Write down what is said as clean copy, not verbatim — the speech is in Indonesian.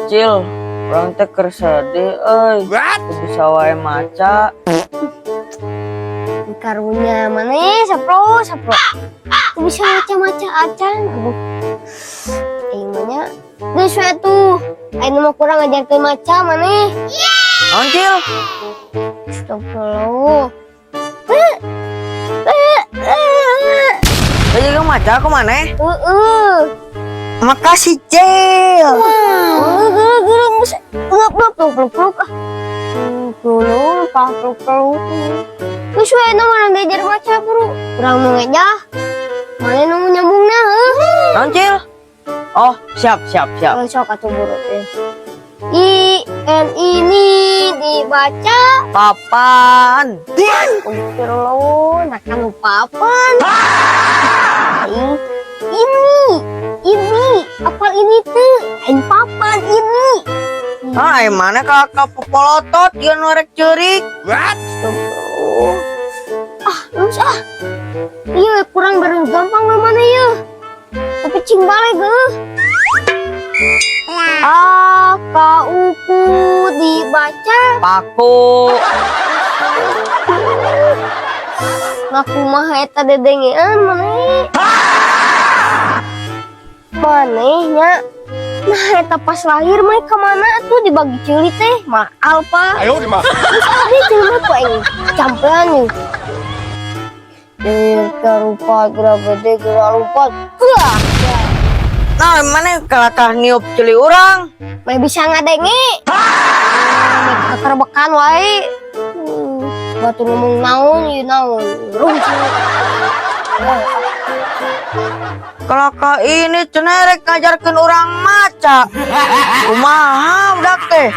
Cil, orang teh keur sedih bisa wae maca. Karunya mana sapro tuh bisa maca-maca acan manya geus we tuh ayeuna mah kurang ngajarkeun maca maneh. Naon Cil? Astagfirullah. Teh jeung maca ku maneh. Makasih Cil. Terus we nu mana diajar baca bro. Urang nu ngejah. Mana nu nyambungna Naon Cil? Oh, siap. Oh, sok atuh buru teh. Ini dibaca Papan. Astagfirullah, nak anu papan. Ini apal ini tuh lain papan ini. Ah, mana kakak popolotot yang norek cerik. Astagfirullah. Usah. Iya kurang bareng gampang we mana ya. Tapi cing balik K-U-K dibaca Paku. ngaku mah eta dedengean manehnya. Nah eta pas lahir mah kemana tuh dibagi cili teh mah alpa. Ayo di mah. Tadi cuma ku aing campean nih. Rupa gerak gede gerak rupa. Nah, mana kelakah niup celi urang? Mah bisa ngadenge. Kekerbekan wae. Batu ngomong naon ieu naon. Kelakah ini cenerek ngajarkeun urang maca. Kumaha budak teh?